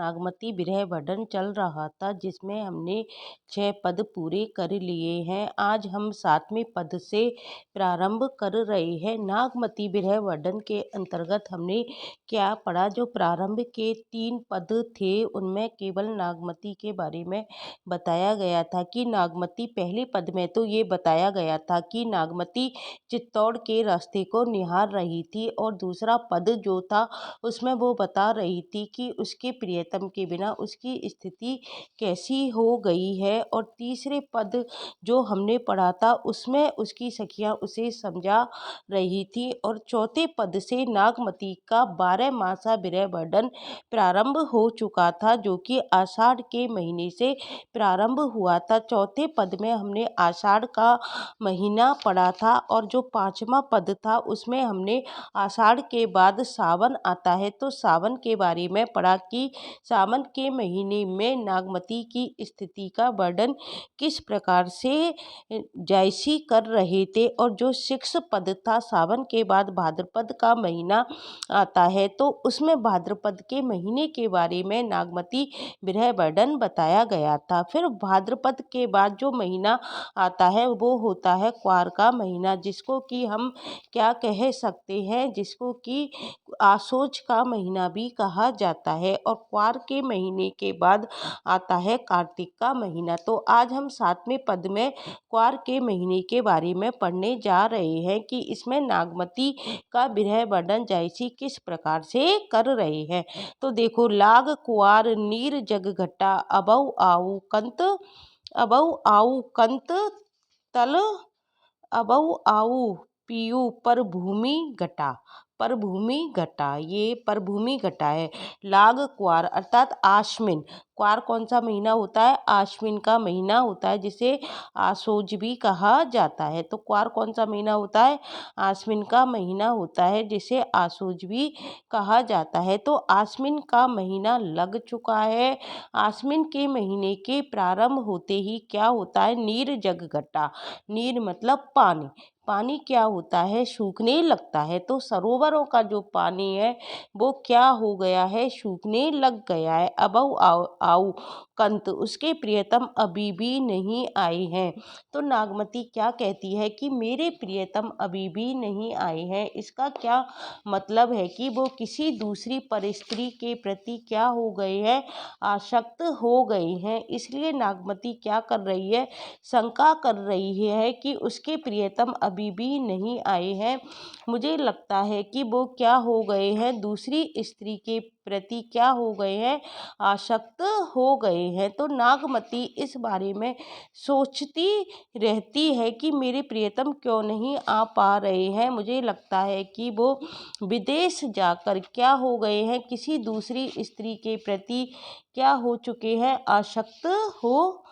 नागमती विरह वर्णन चल रहा था, जिसमें हमने 6 पद पूरे कर लिए हैं। आज हम 7वें पद से प्रारंभ कर रहे हैं। नागमती विरह वर्णन के अंतर्गत हमने क्या पढ़ा? जो प्रारंभ के 3 पद थे उनमें केवल नागमती के बारे में बताया गया था कि नागमती, पहले पद में तो ये बताया गया था कि नागमती चित्तौड़ के रास्ते को निहार रही थी, और दूसरा पद जो था उसमें वो बता रही थी कि उसके प्रियतम के बिना उसकी स्थिति कैसी हो गई है, और तीसरे पद जो हमने पढ़ा था उसमें उसकी सखियां उसे समझा रही थी, और चौथे पद से नागमती का 12 मासा विरह वर्णन प्रारंभ हो चुका था, जो कि आषाढ़ के महीने से प्रारंभ हुआ था। चौथे पद में हमने आषाढ़ का महीना पढ़ा था, और जो 5वां पद था उसमें हमने आषाढ़ के बाद सावन आता है, तो सावन के बारे में पढ़ा कि सावन के महीने में नागमती की स्थिति का वर्णन किस प्रकार से जयसी कर रहे थे। और जो 6 पद था, सावन के बाद भाद्रपद का महीना आता है, तो उसमें भाद्रपद के महीने के बारे में नागमती विरह वर्णन बताया गया था। फिर भाद्रपद के बाद जो महीना आता है वो होता है क्वार का महीना, जिसको कि हम क्या कह सकते हैं, जिसको कि आशोज का महीना भी कहा जाता है। और क्वार के महीने के बाद आता है कार्तिक का महीना। तो आज हम 7वें पद में क्वार के महीने के बारे में पढ़ने जा रहे हैं कि इसमें नागमती का विरह वर्णन जयसी किस प्रकार से कर रहे हैं। तो देखो, लाग कुआर नीर जग घटा अबऊ कंत तल अबऊ आऊ पीयू पर भूमि घटा, ये पर भूमि घटा है। लाग क्वार अर्थात आश्विन, क्वार कौन सा महीना होता है? आश्विन का महीना होता है, जिसे आशोज भी कहा जाता है। तो क्वार कौन सा महीना होता है? आश्विन का महीना होता है, जिसे आशोज भी कहा जाता है। तो आश्विन का महीना लग चुका है। आश्विन के महीने के प्रारंभ होते ही क्या होता है? नीर जग घटा, नीर मतलब पानी, पानी क्या होता है? सूखने लगता है। तो सरोवरों का जो पानी है वो क्या हो गया है? सूखने लग गया है। अबऊ आऊ कंत, उसके प्रियतम अभी भी नहीं आए हैं। तो नागमती क्या कहती है कि मेरे प्रियतम अभी भी नहीं आए हैं। इसका क्या मतलब है कि वो किसी दूसरी परस्त्री के प्रति क्या हो गए हैं? आसक्त हो गए हैं। इसलिए नागमती क्या कर रही है? शंका कर रही है कि उसके प्रियतम अभी भी नहीं आए हैं। मुझे लगता है कि वो क्या हो गए हैं? दूसरी स्त्री के प्रति क्या हो गए हैं? आसक्त हो गए हैं। तो नागमती इस बारे में सोचती रहती है कि मेरे प्रियतम क्यों नहीं आ पा रहे हैं। मुझे लगता है कि वो विदेश जाकर क्या हो गए हैं? किसी दूसरी स्त्री के प्रति क्या हो चुके हैं? आसक्त हो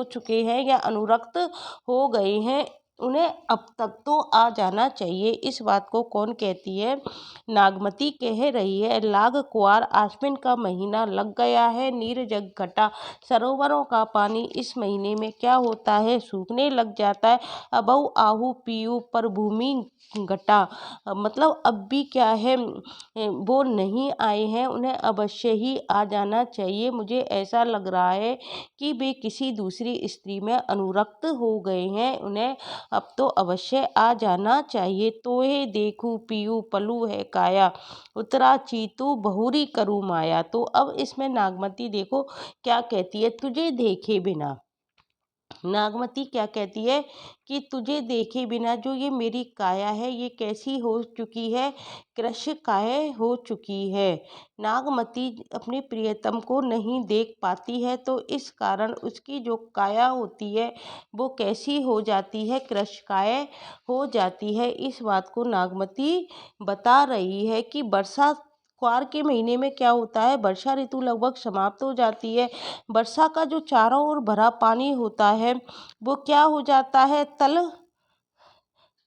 चुके हैं या अनुरक्त हो गए हैं। उन्हें अब तक तो आ जाना चाहिए। इस बात को कौन कहती है? नागमती कह रही है। लाग कुआर, आश्विन का महीना लग गया है। नीर जग घटा, सरोवरों का पानी इस महीने में क्या होता है? सूखने लग जाता है। अबऊ आहू पीयू पर भूमि घटा, मतलब अब भी क्या है? वो नहीं आए हैं, उन्हें अवश्य ही आ जाना चाहिए। मुझे ऐसा लग रहा है कि वे किसी दूसरी स्त्री में अनुरक्त हो गए हैं। उन्हें अब तो अवश्य आ जाना चाहिए। तोहे देखूं पीयू पलू है काया, उतरा चीतू बहुरी करू माया। तो अब इसमें नागमती देखो क्या कहती है? तुझे देखे बिना, नागमती क्या कहती है कि तुझे देखे बिना जो ये मेरी काया है ये कैसी हो चुकी है? कृश काय हो चुकी है। नागमती अपने प्रियतम को नहीं देख पाती है, तो इस कारण उसकी जो काया होती है वो कैसी हो जाती है? कृश काय हो जाती है। इस बात को नागमती बता रही है कि वर्षा, क्वार के महीने में क्या होता है? वर्षा ऋतु लगभग समाप्त हो जाती है। वर्षा का जो चारों ओर भरा पानी होता है वो क्या हो जाता है? तल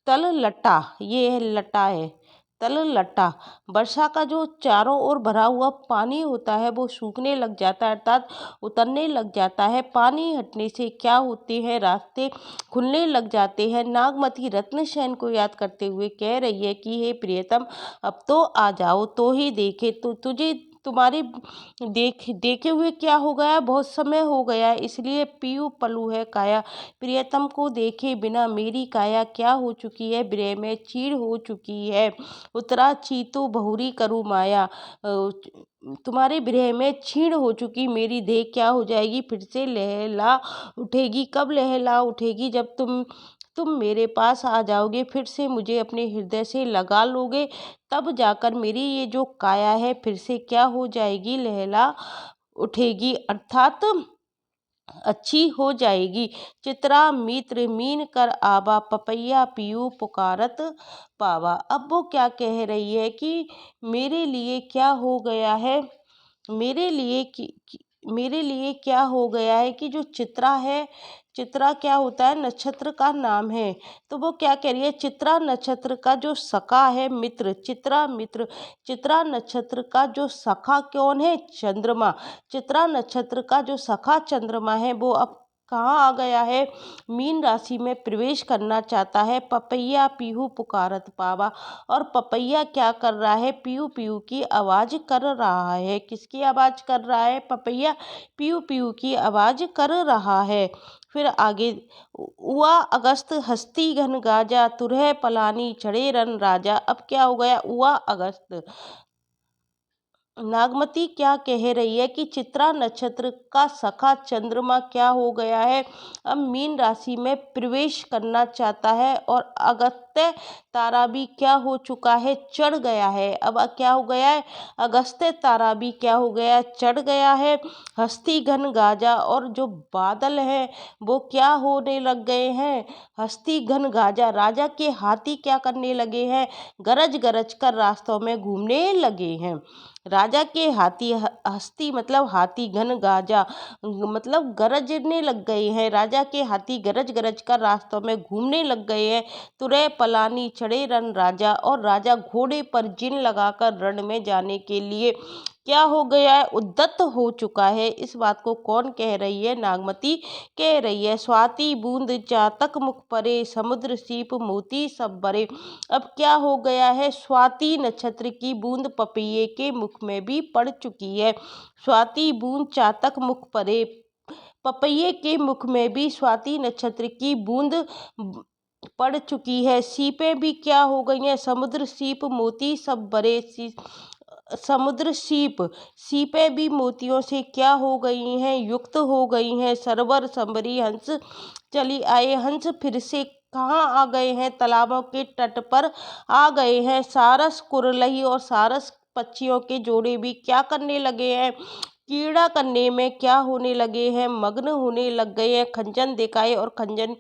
तल लटा, ये है लटा है, तल लटा। वर्षा का जो चारों ओर भरा हुआ पानी होता है वो सूखने लग जाता है, अर्थात उतरने लग जाता है। पानी हटने से क्या होते हैं, रास्ते खुलने लग जाते हैं। नागमती रत्नसेन को याद करते हुए कह रही है कि हे प्रियतम, अब तो आ जाओ तो ही देखे तो तुझे, तुम्हारे देखे हुए क्या हो गया, बहुत समय हो गया है, इसलिए पीयू पलू है काया। प्रियतम को देखे बिना मेरी काया क्या हो चुकी है, विरह में चीड़ हो चुकी है। उतरा चीतू बहुरी करूँ माया। तुम्हारे विरह में क्षीण हो चुकी मेरी देह क्या हो जाएगी, फिर से लहला उठेगी। कब लहला उठेगी, जब तुम मेरे पास आ जाओगे, फिर से मुझे अपने हृदय से लगा लोगे, तब जाकर मेरी ये जो काया है फिर से क्या हो जाएगी, लहला उठेगी, अर्थात अच्छी हो जाएगी। चित्रा मित्र मीन कर आवा, पपैया पीयू पुकारत पावा। अब वो क्या कह रही है कि मेरे लिए क्या हो गया है, मेरे लिए मेरे लिए क्या हो गया है कि जो चित्रा है, चित्रा क्या होता है, नक्षत्र का नाम है। तो वो क्या कह रही है, चित्रा नक्षत्र का जो सखा है मित्र, चित्रा मित्र, चित्रा नक्षत्र का जो सखा कौन है, चंद्रमा। चित्रा नक्षत्र का जो सखा चंद्रमा है वो अब कहाँ आ गया है, मीन राशि में प्रवेश करना चाहता है। पपैया पीहू पुकारत पावा, और पपैया क्या कर रहा है, पीयू पीयू की आवाज कर रहा है। किसकी आवाज कर रहा है, पपैया पीयू पीयू की आवाज कर रहा है। फिर आगे, हुआ अगस्त हस्ती घन गाजा, तुरह पलानी चढ़े रन राजा। अब क्या हो गया, हुआ अगस्त, नागमती क्या कह रही है कि चित्रा नक्षत्र का सखा चंद्रमा क्या हो गया है, अब मीन राशि में प्रवेश करना चाहता है। और अगस्त्य तारा भी क्या हो चुका है, चढ़ गया है। अब क्या हो गया है, अगस्त्य तारा भी क्या हो गया है, चढ़ गया है। हस्ती घन गाजा, और जो बादल हैं वो क्या होने लग गए हैं, हस्ती घन गाजा, राजा के हाथी क्या करने लगे हैं, गरज गरज कर रास्तों में घूमने लगे हैं। राजा के हाथी, हस्ती मतलब हाथी, घन गाजा मतलब गरजने लग गए हैं। राजा के हाथी गरज गरज कर रास्तों में घूमने लग गए हैं। तुरय पलानी चढ़े रन राजा, और राजा घोड़े पर जिन लगाकर रण में जाने के लिए क्या हो गया है, उद्यत हो चुका है। इस बात को कौन कह रही है, नागमती कह रही है। स्वाति बूंद चातक मुख परे, समुद्र सीप मोती सब बरे। अब क्या हो गया है, स्वाति नक्षत्र की बूंद पपैये के मुख में भी पड़ चुकी है। स्वाति बूंद चातक मुख परे, पपैये के मुख में भी स्वाति नक्षत्र की बूंद पड़ चुकी है। सीपें भी क्या हो गई हैं, समुद्र सीप मोती सब बरे। समुद्र सीप, सीपें भी मोतियों से क्या हो गई हैं, युक्त हो गई हैं। सरवर संबरी हंस चली आए, हंस फिर से कहाँ आ गए हैं, तालाबों के तट पर आ गए हैं। सारस कुरलही और सारस पक्षियों के जोड़े भी क्या करने लगे हैं, कीड़ा करने में क्या होने लगे हैं, मग्न होने लग गए हैं। खंजन दिखाए, और खंजन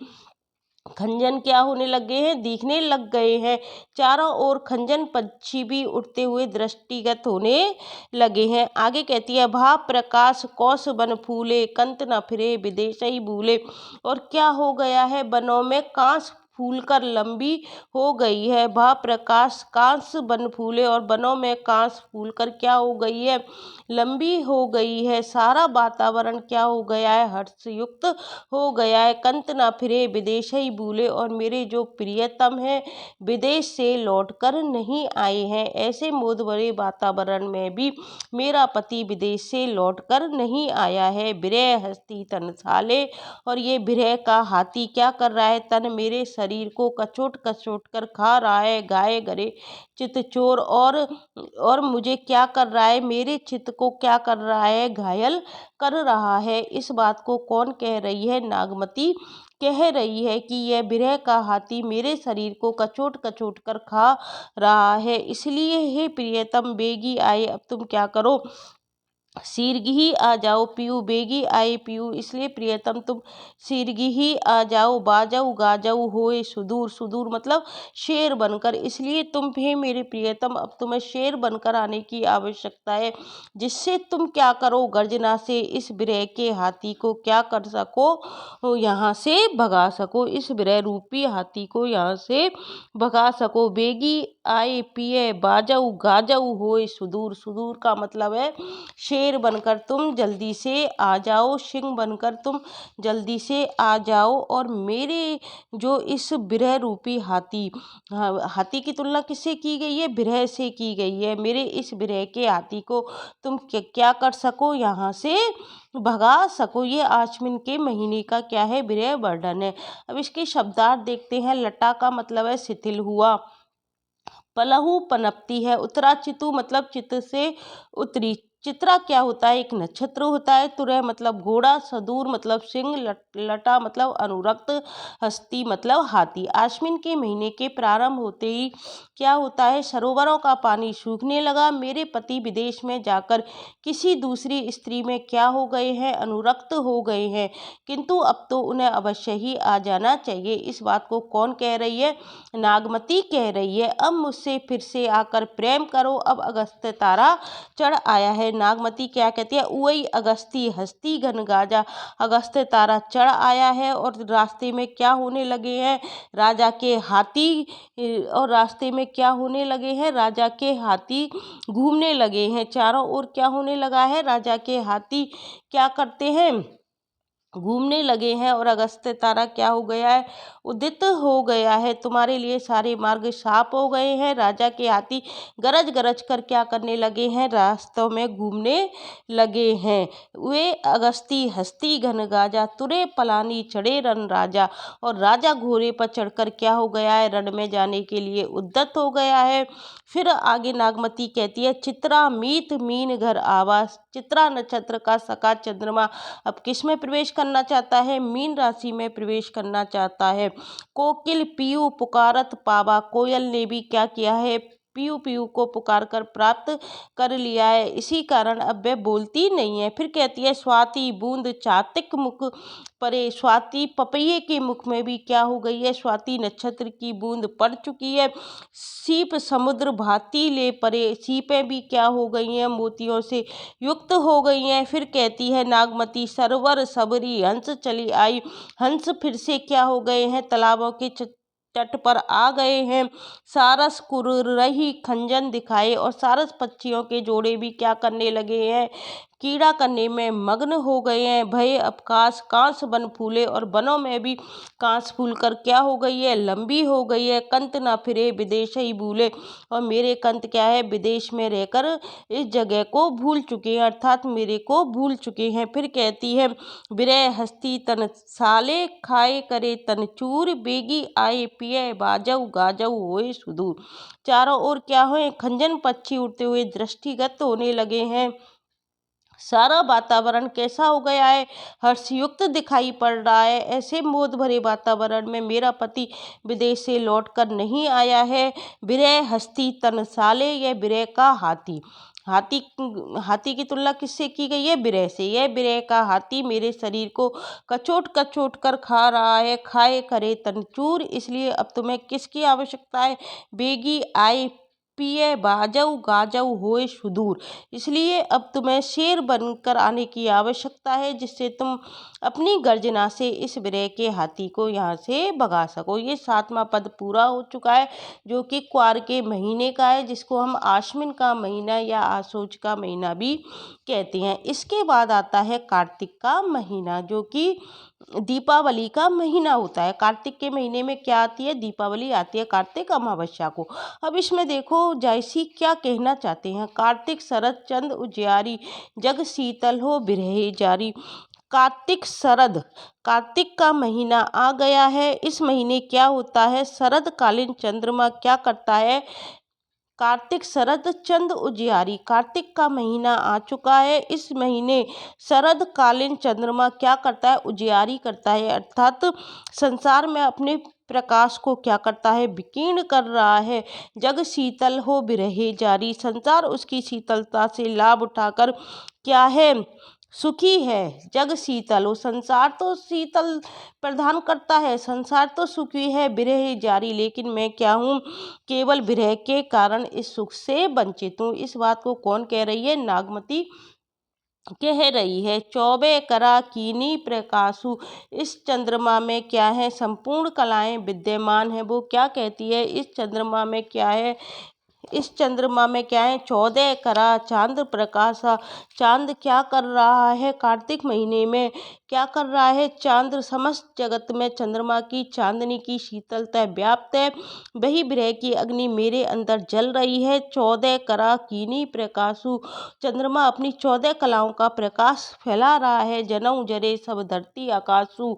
खंजन क्या होने लगे हैं, दिखने लग गए हैं। चारों ओर खंजन पक्षी भी उड़ते हुए दृष्टिगत होने लगे हैं। आगे कहती है, भा प्रकाश कौश बन फूले, कंत न फिरे विदेश ही भूले। और क्या हो गया है, बनों में कांस फूल कर लंबी हो गई है। भा प्रकाश कांस बन फूले, और बनों में कांस फूल कर क्या हो गई है, लंबी हो गई है। सारा वातावरण क्या हो गया है, हर्षयुक्त हो गया है। कंत ना फिरे विदेश ही भूले, और मेरे जो प्रियतम हैं विदेश से लौटकर नहीं आए हैं। ऐसे मोद भरे वातावरण में भी मेरा पति विदेश से लौटकर नहीं आया है। विरह हस्ती तन साले, और ये विरह का हाथी क्या कर रहा है, तन मेरे शरीर को कचोट कचोट कर खा रहा है। गाये गरे चित चोर, और मुझे क्या कर रहा है, मेरे चित्त को क्या कर रहा है, घायल कर रहा है। इस बात को कौन कह रही है, नागमती कह रही है कि यह विरह का हाथी मेरे शरीर को कचोट कचोट कर खा रहा है। इसलिए हे प्रियतम बेगी आए, अब तुम क्या करो, शीघ्र आ जाओ पीऊ, बेगी आए पीऊ। इसलिए प्रियतम तुम शीघ्र आ जाओ, बाजाऊ गाजाऊ होए सुदूर। सुदूर मतलब शेर बनकर, इसलिए तुम भी मेरे प्रियतम अब तुम्हें शेर बनकर आने की आवश्यकता है, जिससे तुम क्या करो, गर्जना से इस विरह के हाथी को क्या कर सको, यहाँ से भगा सको, इस विरह रूपी हाथी को यहाँ से भगा सको। बेगी आए पिए, बाजाऊ गाजाऊ होए सुदूर। सुदूर का मतलब है शेर बनकर तुम जल्दी से आ जाओ, सिंह बनकर तुम जल्दी से आ जाओ, और मेरे जो इस विरह रूपी हाथी, हाथी की तुलना किससे की गई है, विरह से की गई है, मेरे इस विरह के हाथी को तुम क्या कर सको, यहाँ से भगा सको। ये आश्विन के महीने का क्या है, विरह वर्णन है। अब इसके शब्दार्थ देखते हैं। लटा का मतलब है शिथिल हुआ, पलहू पनपती है, उत्तरा चितु मतलब चित्त से उतरी। चित्रा क्या होता है, एक नक्षत्र होता है। तुरह मतलब घोड़ा, सदूर मतलब सिंह, लटा मतलब अनुरक्त, हस्ती मतलब हाथी। आश्विन के महीने के प्रारंभ होते ही क्या होता है, सरोवरों का पानी सूखने लगा। मेरे पति विदेश में जाकर किसी दूसरी स्त्री में क्या हो गए हैं, अनुरक्त हो गए हैं, किंतु अब तो उन्हें अवश्य ही आ जाना चाहिए। इस बात को कौन कह रही है, नागमती कह रही है। अब मुझसे फिर से आकर प्रेम करो, अब अगस्त तारा चढ़ आया है। नागमती क्या कहती है, उई अगस्ती हस्ती घन गाजा, अगस्त तारा चढ़ आया है और रास्ते में क्या होने लगे हैं, राजा के हाथी, और रास्ते में क्या होने लगे हैं, राजा के हाथी घूमने लगे हैं। चारों ओर क्या होने लगा है, राजा के हाथी क्या करते हैं, घूमने लगे हैं। और अगस्त तारा क्या हो गया है, उदित हो गया है। तुम्हारे लिए सारे मार्ग साफ हो गए हैं। राजा के हाथी गरज गरज कर क्या करने लगे हैं, रास्तों में घूमने लगे हैं। वे अगस्ती हस्ती घन गाजा, तुरे पलानी चढ़े रण राजा, और राजा घोड़े पर चढ़कर क्या हो गया है, रण में जाने के लिए उद्यत हो गया है। फिर आगे नागमती कहती है, चित्रा मीत मीन घर आवास। चित्रा नक्षत्र का सका चंद्रमा अब किस में प्रवेश करना चाहता है, मीन राशि में प्रवेश करना चाहता है। कोकिल पीयू पुकारत पावा, कोयल ने भी क्या किया है, पीयू पीयू को पुकार कर प्राप्त कर लिया है, इसी कारण अब वह बोलती नहीं है। फिर कहती है, स्वाति बूंद चातिक मुख परे। स्वाति पपैये के मुख में भी क्या हो गई है, स्वाति नक्षत्र की बूंद पड़ चुकी है। सीप समुद्र भाती ले परे, सीपें भी क्या हो गई हैं, मोतियों से युक्त हो गई हैं। फिर कहती है नागमती, सरवर सबरी हंस चली आई। हंस फिर से क्या हो गए हैं, तालाबों के तट पर आ गए हैं। सारस कुररही खंजन दिखाए, और सारस पक्षियों के जोड़े भी क्या करने लगे हैं, कीड़ा करने में मग्न हो गए हैं। भय अवकाश कांस बन फूले, और बनों में भी कांस फूल कर क्या हो गई है, लंबी हो गई है। कंत ना फिरे विदेश ही भूले, और मेरे कंत क्या है, विदेश में रहकर इस जगह को भूल चुके हैं, अर्थात मेरे को भूल चुके हैं। फिर कहती है, विरह हस्ती तन साले खाए करे तन चूर, बेगी आए पिए बाजऊ गाजऊ होए सुदूर। चारों ओर क्या हुए, खंजन पक्षी उड़ते हुए दृष्टिगत होने लगे हैं। सारा वातावरण कैसा हो गया है, हर्षयुक्त दिखाई पड़ रहा है। ऐसे मोद भरे वातावरण में मेरा पति विदेश से लौट कर नहीं आया है। विरह हस्ती तनसाले, यह विरह का हाथी, हाथी हाथी की तुलना किससे की गई है, विरह से। यह विरह का हाथी मेरे शरीर को कचोट कचोट कर खा रहा है, खाए करे तनचूर। इसलिए अब तुम्हें किसकी आवश्यकता है, बेगी आए पिए बाजऊ गाजऊ होए सुदूर। इसलिए अब तुम्हें शेर बनकर आने की आवश्यकता है, जिससे तुम अपनी गर्जना से इस विरह के हाथी को यहाँ से भगा सको। ये 7वां पद पूरा हो चुका है, जो कि क्वार के महीने का है, जिसको हम आश्विन का महीना या आशोज का महीना भी कहते हैं। इसके बाद आता है कार्तिक का महीना, जो कि दीपावली का महीना होता है। कार्तिक के महीने में क्या आती है, दीपावली आती है, कार्तिक अमावस्या को। अब इसमें देखो जायसी क्या कहना चाहते हैं, कार्तिक शरद चंद उजियारी, जग शीतल हो बिरहे जारी। कार्तिक शरद, कार्तिक का महीना आ गया है। इस महीने क्या होता है, शरद कालीन चंद्रमा क्या करता है, कार्तिक शरद चंद उजियारी, कार्तिक का महीना आ चुका है। इस महीने शरद कालीन चंद्रमा क्या करता है, उजियारी करता है, अर्थात संसार में अपने प्रकाश को क्या करता है, विकीर्ण कर रहा है। जग शीतल हो बिरहे जारी, संसार उसकी शीतलता से लाभ उठाकर क्या है, सुखी है। जग शीतल हो, संसार तो शीतल प्रदान करता है, संसार तो सुखी है, विरह जारी, लेकिन मैं क्या हूँ, केवल विरह के कारण इस सुख से वंचित हूँ। इस बात को कौन कह रही है, नागमती कह रही है। चौबे करा कीनी प्रकाशु, इस चंद्रमा में क्या है, संपूर्ण कलाएं विद्यमान है। वो क्या कहती है, इस चंद्रमा में क्या है, इस चंद्रमा में क्या है, 14 करा चांद प्रकाशा, चांद क्या कर रहा है, कार्तिक महीने में क्या कर रहा है, चांद समस्त जगत में चंद्रमा की चांदनी की शीतलता व्याप्त है, वही विरह की अग्नि मेरे अंदर जल रही है। 14 करा कीनी प्रकाशु, चंद्रमा अपनी 14 कलाओं का प्रकाश फैला रहा है। जनऊ जरे सब धरती आकाशु,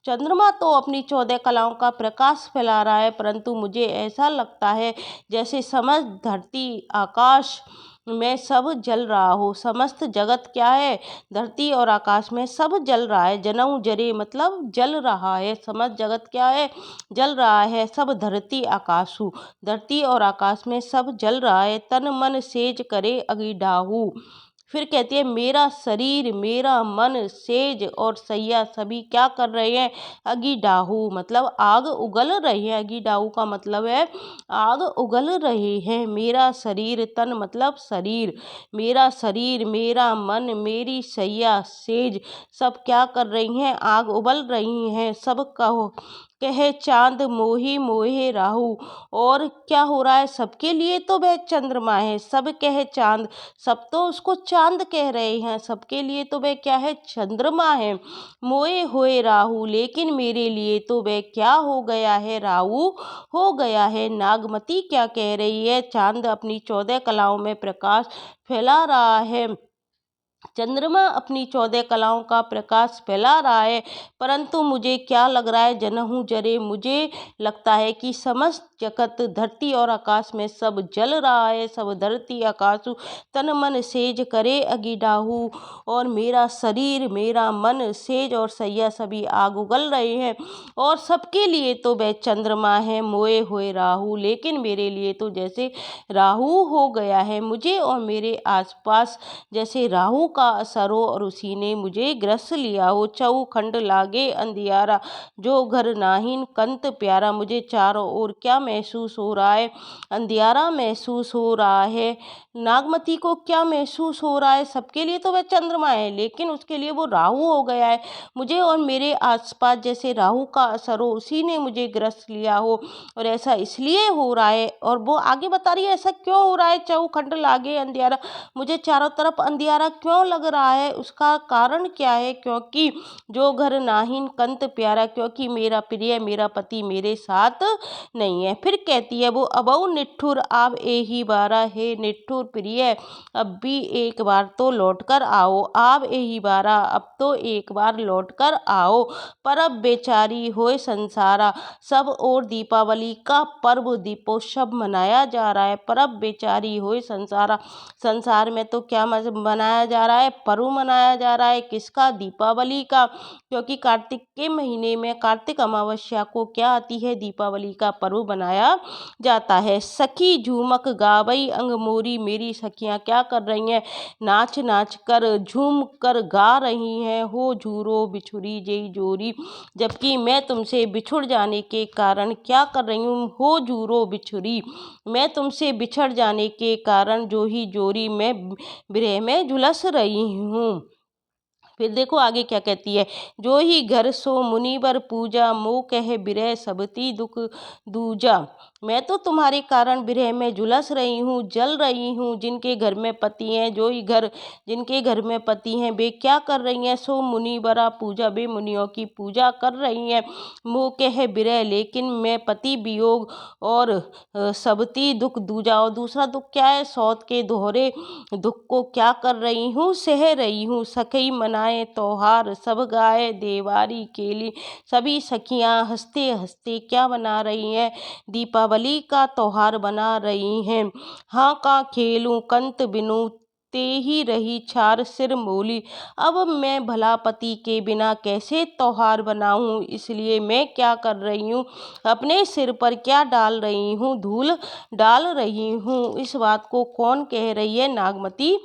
चंद्रमा तो अपनी 14 कलाओं का प्रकाश फैला रहा है, परंतु मुझे ऐसा लगता है जैसे समस्त धरती आकाश में सब जल रहा हो। समस्त जगत क्या है, धरती और आकाश में सब जल रहा है। जनऊ जरे मतलब जल रहा है, समस्त जगत क्या है, जल रहा है। सब धरती आकाशु, धरती और आकाश में सब जल रहा है। तन मन सेज करे अगिडाहू, फिर कहती है मेरा शरीर, मेरा मन, सेज और सैया सभी क्या कर रहे हैं, अगिडाहू मतलब आग उगल रही है। अगिडाहू का मतलब है आग उगल रही है। मेरा शरीर, तन मतलब शरीर, मेरा शरीर, मेरा मन, मेरी सैया, सेज सब क्या कर रही हैं, आग उबल रही हैं। सब कहो कहे चांद मोही मोहे राहु, और क्या हो रहा है, सबके लिए तो वह चंद्रमा है, सब कहे चांद, सब तो उसको चांद कह रहे हैं, सबके लिए तो वह क्या है, चंद्रमा है। मोए होए राहु, लेकिन मेरे लिए तो वह क्या हो गया है, राहु हो गया है। नागमती क्या कह रही है, चांद अपनी 14 कलाओं में प्रकाश फैला रहा है, चंद्रमा अपनी 14 कलाओं का प्रकाश फैला रहा है, परंतु मुझे क्या लग रहा है, जनहू जरे, मुझे लगता है कि समस्त जगत धरती और आकाश में सब जल रहा है। सब धरती आकाशु तन मन सेज करे अगिडाहू, और मेरा शरीर, मेरा मन, सेज और सैया सभी आग उगल रहे हैं, और सबके लिए तो वह चंद्रमा है। मोए हुए राहु, लेकिन मेरे लिए तो जैसे राहु हो गया है, मुझे और मेरे आसपास जैसे राहु का असर हो और उसी ने मुझे ग्रस लिया हो। चौखंड लागे अंधियारा, जो घर नाहिन कंत प्यारा, मुझे चारों ओर क्या महसूस हो रहा है, अंधियारा महसूस हो रहा है। नागमती को क्या महसूस हो रहा है, सबके लिए तो वह चंद्रमा है, लेकिन उसके लिए वो राहु हो गया है। मुझे और मेरे आसपास जैसे राहु का असर हो, उसी ने मुझे ग्रस लिया हो, और ऐसा इसलिए हो रहा है। और वो आगे बता रही है ऐसा क्यों हो रहा है, चौखंड लागे अंधियारा, मुझे चारों तरफ अंधियारा क्यों लग रहा है, उसका कारण क्या है, क्योंकि जो घर नाहिन कंत प्यारा, क्योंकि मेरा प्रिय, मेरा पति मेरे साथ नहीं है। फिर कहती है वो, अबऊ निठुर आब एही बारा, है निठुर प्रिय अब भी एक बार तो लौट कर आओ, आब एही बारा, अब तो एक बार लौट कर आओ। परब बेचारी होए संसारा, सब और दीपावली का पर्व दीपोत्सव मनाया जा रहा है। परब बेचारी होए संसारा, संसार में तो क्या मनाया जा रहा है, पर्व मनाया जा रहा है, किसका, दीपावली का, क्योंकि कार्तिक के महीने में कार्तिक अमावस्या को क्या आती है, दीपावली का पर्व बनाया जाता है। सखी झूमक गावई अंग मोरी, मेरी सखियां क्या कर रही हैं, नाच नाच कर झूम कर गा रही हैं। हो झूरो बिछुरी जई जोरी, जबकि मैं तुमसे बिछुड़ जाने के कारण क्या कर रही हूँ, हो झूरो बिछुरी, मैं तुमसे बिछड़ जाने के कारण जो ही जोरी मैं विरह में झुलस रही हूँ। फिर देखो आगे क्या कहती है, जो ही घर सो मुनिवर पूजा, मोह कह बिरह सबती दुख दूजा, मैं तो तुम्हारे कारण विरह में झुलस रही हूँ, जल रही हूँ। जिनके घर में पति हैं, जो ही घर, जिनके घर में पति हैं, वे क्या कर रही हैं, सो मुनिवरा पूजा, वे मुनियों की पूजा कर रही हैं। मोह कह बिरह, लेकिन मैं पति वियोग और सबती दुख दूजा, और दूसरा दुख क्या है, सौत के दोहरे दुख को क्या कर रही हूँ, सह रही हूँ। सखई मनाए त्योहार सब गाए देवारी केली, सभी सखियाँ हंसते हंसते क्या बना रही हैं, दीपावली का त्योहार बना रही हैं। हाँ का खेलूं कंत बिनु ही रही छार सिर मोली। अब मैं भला पति के बिना कैसे त्योहार बनाऊं, इसलिए मैं क्या कर रही हूँ, अपने सिर पर क्या डाल रही हूँ, धूल डाल रही हूँ। इस बात को कौन कह रही है, नागमती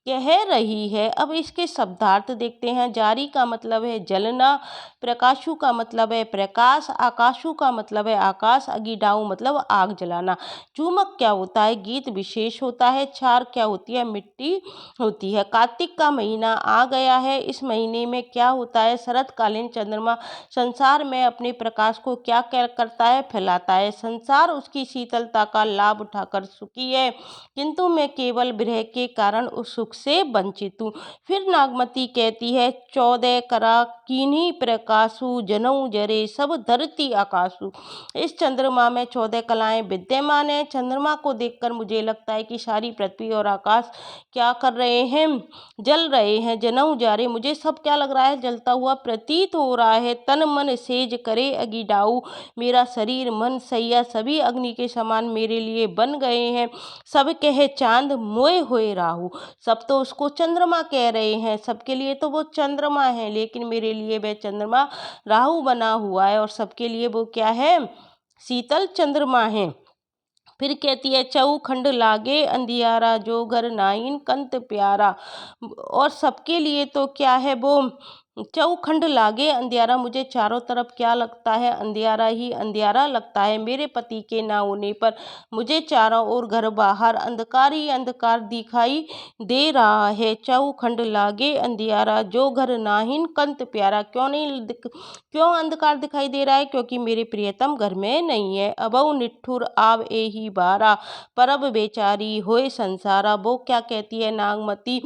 कह रही है। अब इसके शब्दार्थ देखते हैं। जारी का मतलब है जलना, प्रकाशु का मतलब है प्रकाश, आकाशु का मतलब है आकाश, अगिडाऊ मतलब आग जलाना। चूमक क्या होता है, गीत विशेष होता है। छार क्या होती है, मिट्टी होती है। कार्तिक का महीना आ गया है। इस महीने में क्या होता है, शरतकालीन चंद्रमा संसार में अपने प्रकाश को क्या करता है, फैलाता है। संसार उसकी शीतलता का लाभ उठाकर सुखी है, किंतु मैं केवल विरह के कारण उस सुख से वंचित हूँ। फिर नागमती कहती है, 14 करा कीन्ही प्रकाशु, जनऊ जरे सब धरती आकाशु। इस चंद्रमा में 14 कलाएं विद्यमान है। चंद्रमा को देखकर मुझे लगता है कि सारी पृथ्वी और आकाश क्या कर रहे हैं, जल रहे हैं। जनऊ जारे, मुझे सब क्या लग रहा है, जलता हुआ प्रतीत हो रहा है। तन मन सेज करे अगिडाऊ, मेरा शरीर मन सैया सभी अग्नि के समान मेरे लिए बन गए हैं। सब कहे चांद मोए हुए राहु, सब तो उसको चंद्रमा कह रहे हैं, सबके लिए तो वो चंद्रमा है, लेकिन मेरे लिए वह चंद्रमा राहु बना हुआ है, और सबके लिए वो क्या है, शीतल चंद्रमा है। फिर कहती है, चौखंड लागे अंधियारा, जो घर नाइन कंत प्यारा। और सबके लिए तो क्या है वो, चौखंड लागे अंधियारा, मुझे चारों तरफ क्या लगता है, अंधियारा ही अंधियारा लगता है। मेरे पति के ना होने पर मुझे चारों ओर घर बाहर अंधकार ही अंधकार दिखाई दे रहा है। चौखंड लागे अंधियारा, जो घर नाहिन कंत प्यारा। क्यों अंधकार दिखाई दे रहा है, क्योंकि मेरे प्रियतम घर में नहीं है। अबऊ निठुर आव एही बारा, परब बेचारी होए संसारा। वो क्या कहती है नागमती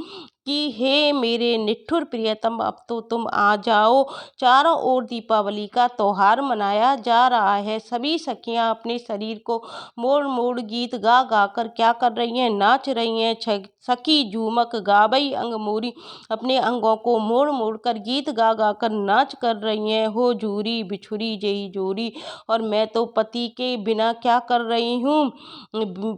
कि हे मेरे निठुर प्रियतम, अब तो तुम आ जाओ। चारों ओर दीपावली का त्योहार मनाया जा रहा है। सभी सखियां अपने शरीर को मोड़ मोड़ गीत गा गा कर क्या कर रही हैं, नाच रही हैं। सखी झूमक गावई अंग मोरी, अपने अंगों को मोड़ मोड़ कर गीत गा गा कर नाच कर रही हैं। हो झूरी बिछुरी जेही जोरी, और मैं तो पति के बिना क्या कर रही हूँ,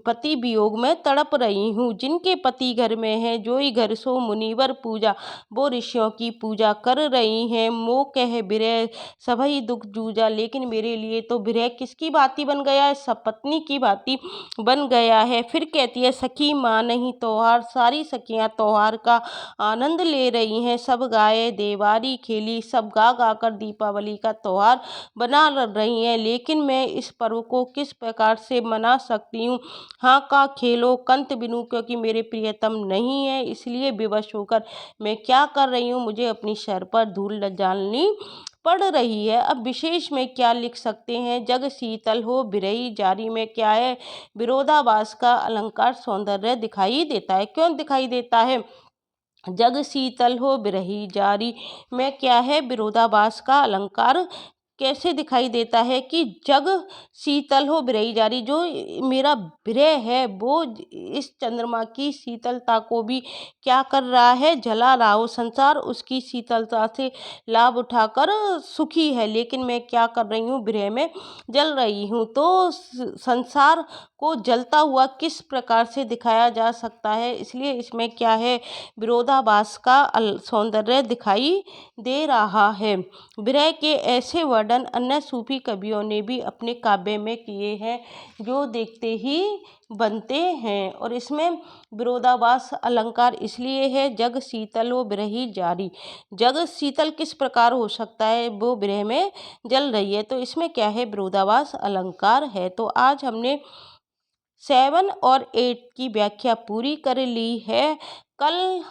पति वियोग में तड़प रही हूँ। जिनके पति घर में है, जो ही घर सो मुनिवर पूजा, वो ऋषियों की पूजा कर रही हैं। मोह कह बिरह सभई दुख जूझा, लेकिन मेरे लिए तो बिरह किसकी भांति बन गया है, सपत्नी की भांति बन गया है। फिर कहती है, सखी माँ नहीं त्योहार, सारी सखियाँ त्योहार का आनंद ले रही हैं। सब गाए देवारी खेली, सब गा गा कर दीपावली का त्योहार बना रही हैं, लेकिन मैं इस पर्व को किस प्रकार से मना सकती हूँ। हाँ का खेलो कंत बिनु, क्योंकि मेरे प्रियतम नहीं है, इसलिए विवश होकर मैं क्या कर रही हूँ, मुझे अपनी सर पर धूल डालनी पड़ रही है। अब विशेष में क्या लिख सकते हैं, जग शीतल हो बिरही जारी में क्या है, विरोधाभास का अलंकार सौंदर्य दिखाई देता है। क्यों दिखाई देता है, जग शीतल हो बिरही जारी में क्या है, विरोधाभास का अलंकार कैसे दिखाई देता है कि जग शीतल हो बिरही जारी, जो मेरा विरह है वो इस चंद्रमा की शीतलता को भी क्या कर रहा है, जला रहा हो। संसार उसकी शीतलता से लाभ उठाकर सुखी है, लेकिन मैं क्या कर रही हूँ, विरह में जल रही हूँ। तो संसार को जलता हुआ किस प्रकार से दिखाया जा सकता है, इसलिए इसमें क्या है, विरोधाभास का सौंदर्य दिखाई दे रहा है। विरह के ऐसे वर्णन अन्य सूफी कवियों ने भी अपने काव्य में किए हैं, जो देखते ही बनते हैं। और इसमें विरोधाभास अलंकार इसलिए है, जग शीतल हो बिरही जारी, जग शीतल किस प्रकार हो सकता है, वो विरह में जल रही है, तो इसमें क्या है, विरोधाभास अलंकार है। तो आज हमने 7 और 8 की व्याख्या पूरी कर ली है। कल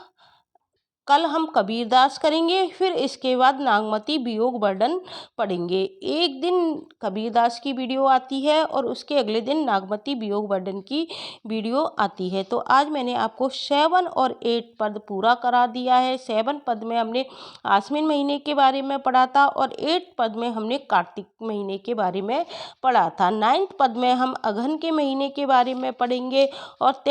कल हम कबीरदास करेंगे, फिर इसके बाद नागमती वियोग वर्णन पढ़ेंगे। एक दिन कबीरदास की वीडियो आती है और उसके अगले दिन नागमती वियोग वर्णन की वीडियो आती है। तो आज मैंने आपको 7 और 8 पद पूरा करा दिया है। 7 पद में हमने आश्विन महीने के बारे में पढ़ा था, और 8 पद में हमने कार्तिक महीने के बारे में पढ़ा था। 9th पद में हम अगहन के महीने के बारे में पढ़ेंगे, और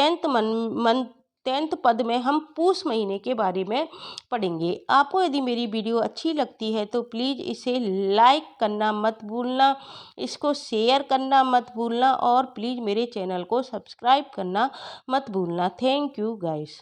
10th पद में हम पूस महीने के बारे में पढ़ेंगे। आपको यदि मेरी वीडियो अच्छी लगती है तो प्लीज़ इसे लाइक करना मत भूलना, इसको शेयर करना मत भूलना, और प्लीज़ मेरे चैनल को सब्सक्राइब करना मत भूलना। Thank you guys.